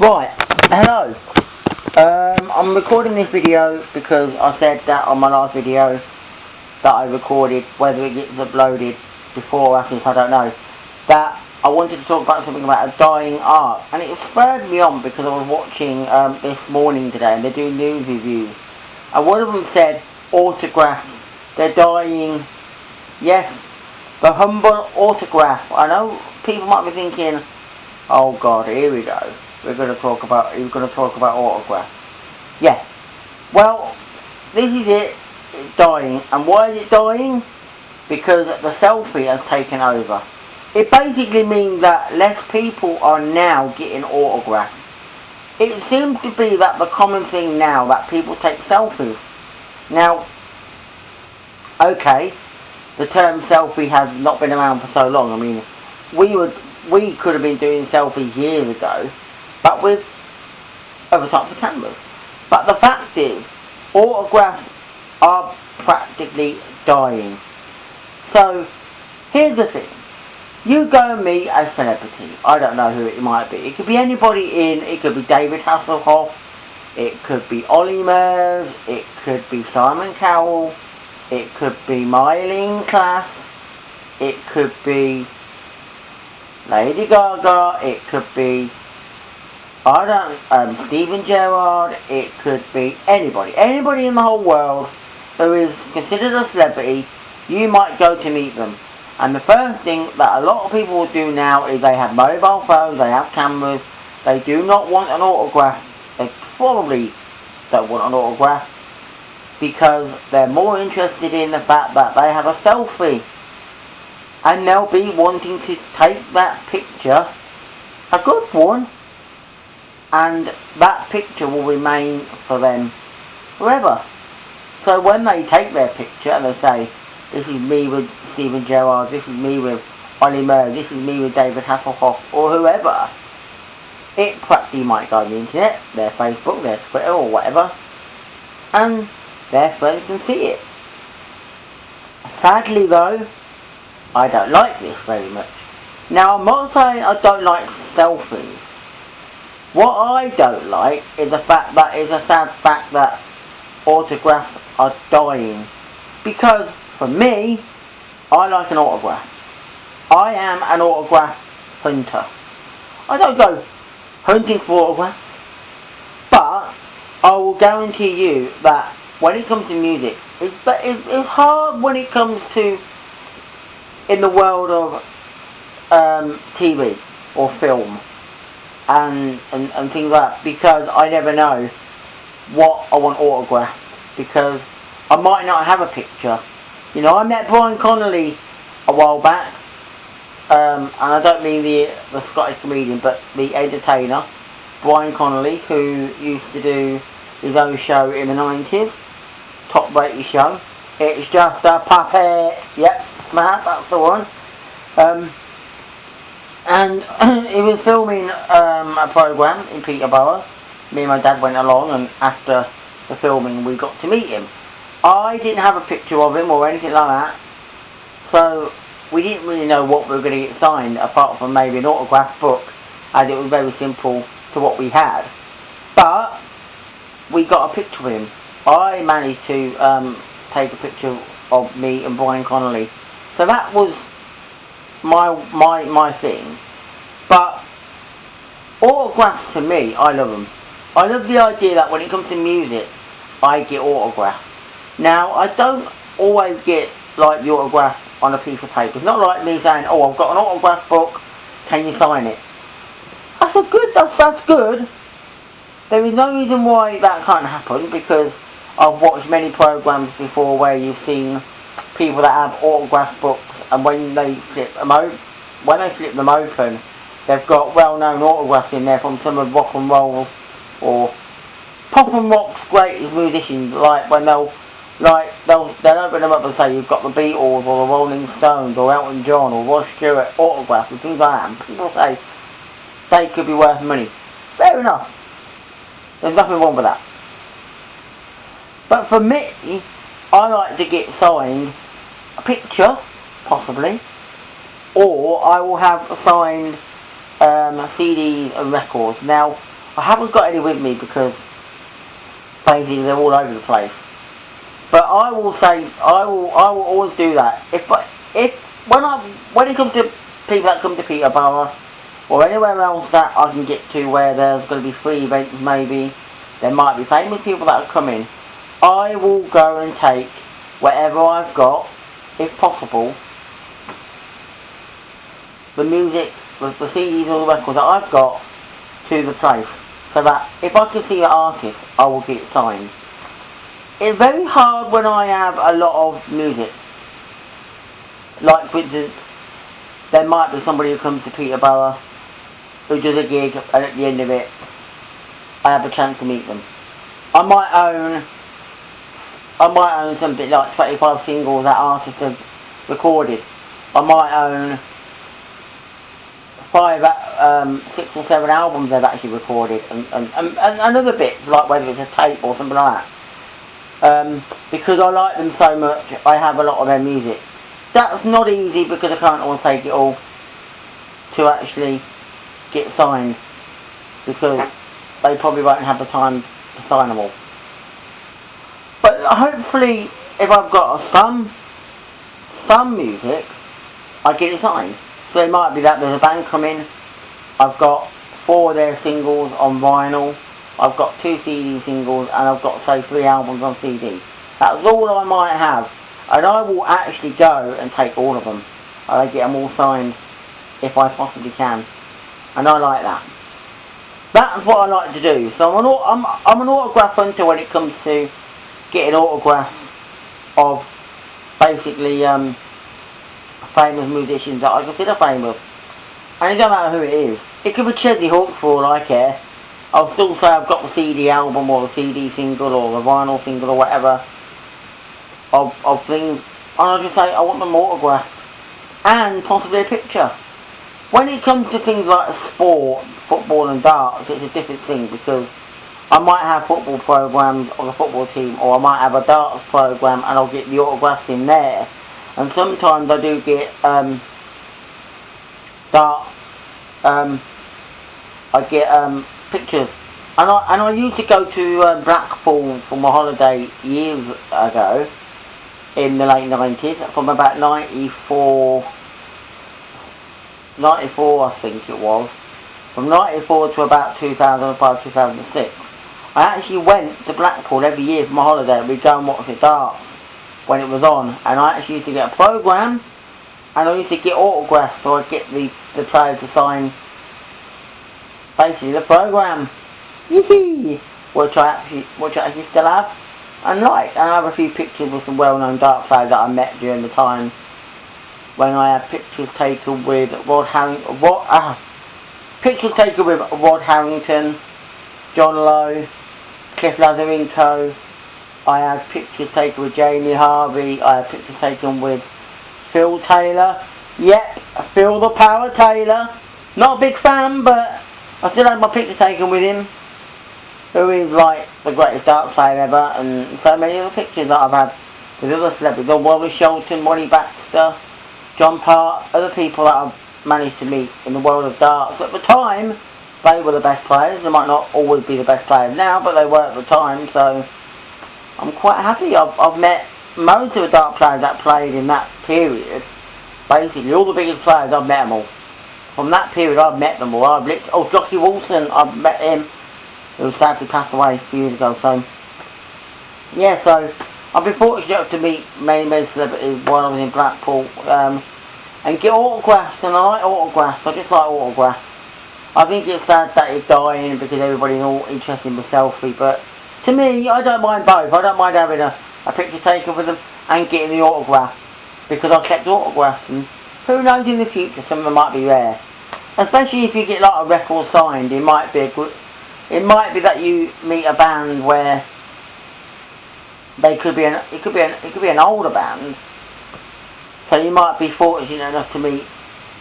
Right, hello. I'm recording this video because I said that on my last video that I recorded, whether it gets uploaded before or after this, I don't know, that I wanted to talk about something about a dying art, and it spurred me on because I was watching this morning today, and they're doing news reviews, and one of them said autographs, they're dying. Yes, the humble autograph. I know people might be thinking, oh God, here we go. We're going to talk about autographs. Yes. Well, this is it. It's dying. And why is it dying? Because the selfie has taken over. It basically means that less people are now getting autographs. It seems to be that the common thing now that people take selfies. Now, okay, the term selfie has not been around for so long. I mean, we could have been doing selfies years ago, but with other types of cameras. But the fact is, autographs are practically dying. So, here's the thing. You go and meet a celebrity. I don't know who it might be. It could be anybody it could be David Hasselhoff, it could be Ollie Murs, it could be Simon Cowell, it could be Myling Class, it could be Lady Gaga, it could be Steven Gerrard, it could be anybody in the whole world who is considered a celebrity. You might go to meet them, and the first thing that a lot of people will do now is they have mobile phones, they have cameras, they do not want an autograph. They probably don't want an autograph because they're more interested in the fact that they have a selfie, and they'll be wanting to take that picture, a good one, and that picture will remain for them forever. So when they take their picture and they say, this is me with Steven Gerrard, this is me with Ollie Murs, this is me with David Hasselhoff, or whoever, it practically might go on the internet, their Facebook, their Twitter, or whatever, and their friends can see it. Sadly though, I don't like this very much. Now, I'm not saying I don't like selfies. What I don't like is the fact that it's a sad fact that autographs are dying. Because, for me, I like an autograph. I am an autograph hunter. I don't go hunting for autographs. But, I will guarantee you that when it comes to music, it's hard when it comes to in the world of TV or film and things like that, because I never know what I want autographed, because I might not have a picture. You know, I met Brian Conley a while back, and I don't mean the Scottish comedian, but the entertainer, Brian Conley, who used to do his own show in the 90s, top rated show. It's just a puppet. Yep, Matt, that's the one. And he was filming a program in Peterborough. Me and my dad went along, and after the filming we got to meet him. I didn't have a picture of him or anything like that, so we didn't really know what we were going to get signed, apart from maybe an autograph book, as it was very simple to what we had. But we got a picture of him. I managed to take a picture of me and Brian Conley, so that was my thing. But autographs, to me, I love them. I love the idea that when it comes to music, I get autographs. Now, I don't always get like the autograph on a piece of paper. It's not like me saying, oh, I've got an autograph book, can you sign it? That's good. There is no reason why that can't happen, because I've watched many programs before where you've seen people that have autograph books, and when they flip them open, they've got well-known autographs in there from some of rock and roll or pop and rock's greatest musicians. Like when they'll open them up and say you've got the Beatles or the Rolling Stones or Elton John or Rod Stewart autographs and things like that. And people say they could be worth money. Fair enough. There's nothing wrong with that. But for me, I like to get signed a picture, possibly, or I will have signed CDs and records. Now, I haven't got any with me because basically they're all over the place. But I will say, I will always do that. When it comes to people that come to Peterborough, or anywhere else that I can get to where there's going to be free events maybe, there might be famous people that are coming, I will go and take whatever I've got, if possible, the music, the CDs or the records that I've got, to the place, so that if I can see an artist, I will get it signed. It's very hard when I have a lot of music. Like, for instance, there might be somebody who comes to Peterborough who does a gig, and at the end of it, I have a chance to meet them. I might own something like 25 singles that artists have recorded. I might own 6 or 7 albums they've actually recorded, and other bits, like whether it's a tape or something like that. Because I like them so much, I have a lot of their music. That's not easy because I can't always take it all to actually get signed, because they probably won't have the time to sign them all. But hopefully, if I've got some music, I get it signed. So it might be that there's a band coming, I've got 4 of their singles on vinyl, I've got 2 CD singles, and I've got, say, 3 albums on CD. That's all I might have. And I will actually go and take all of them. I get them all signed, if I possibly can. And I like that. That's what I like to do. So I'm an autograph hunter when it comes to getting autographs of basically famous musicians that I consider famous. And it don't matter who it is. It could be Chesney Hawkes for all I care. I'll still say I've got the CD album or the CD single or the vinyl single or whatever of things, and I'll just say I want them autographed and possibly a picture. When it comes to things like sport, football and darts, it's a different thing, because I might have football programs of the football team, or I might have a darts program and I'll get the autographs in there. And sometimes I do get pictures. And I used to go to Blackpool for my holiday years ago, in the late 90s, from about 94 I think it was. From 94 to about 2005, 2006. I actually went to Blackpool every year for my holiday. We'd go and watch the darts when it was on. And I actually used to get a programme, and I used to get autographs, so I'd get the players to sign basically the programme. Yee-hee! Which I actually still have and like. And I have a few pictures with some well-known dart players that I met during the time when I had pictures taken with Rod Harrington, John Lowe, Cliff Lazarenko. I had pictures taken with Jamie Harvey. I had pictures taken with Phil Taylor. Yep, Phil the Power Taylor. Not a big fan, but I still had my picture taken with him, who is like the greatest dart player ever, and so many other pictures that I've had with other celebrities, Wallace Shelton, Ronnie Baxter, John Part, other people that I've managed to meet in the world of darts. At the time, they were the best players. They might not always be the best players now, but they were at the time, so I'm quite happy. I've met most of the dart players that played in that period. Basically, all the biggest players, I've met them all. From that period, I've met them all. Jockey Wilson, I've met him, who sadly passed away a few years ago. So, yeah, so I've been fortunate to meet many celebrities while I was in Blackpool, and get autographs, and I like autographs. I just like autographs. I think it's sad that it's dying because everybody's all interested in the selfie, but to me, I don't mind both. I don't mind having a picture taken with them and getting the autograph, because I collect autographs, and who knows, in the future some of them might be rare. Especially if you get like a record signed, it might be that you meet a band where it could be an older band, so you might be fortunate enough to meet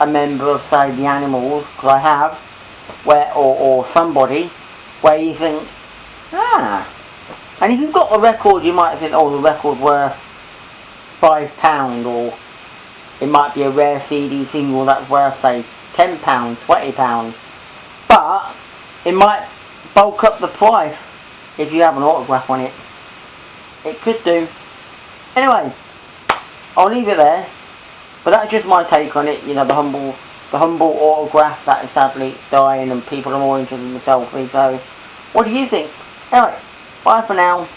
a member of, say, the Animals, because I have, or somebody where you think, and if you've got the record, you might think, oh, the record's worth £5, or it might be a rare CD single that's worth, say, £10, £20, but it might bulk up the price if you have an autograph on it. It could do. Anyway, I'll leave it there. But that's just my take on it. You know, the humble autograph that is sadly dying, and people are more interested in the selfie. So, what do you think? Anyway, bye for now.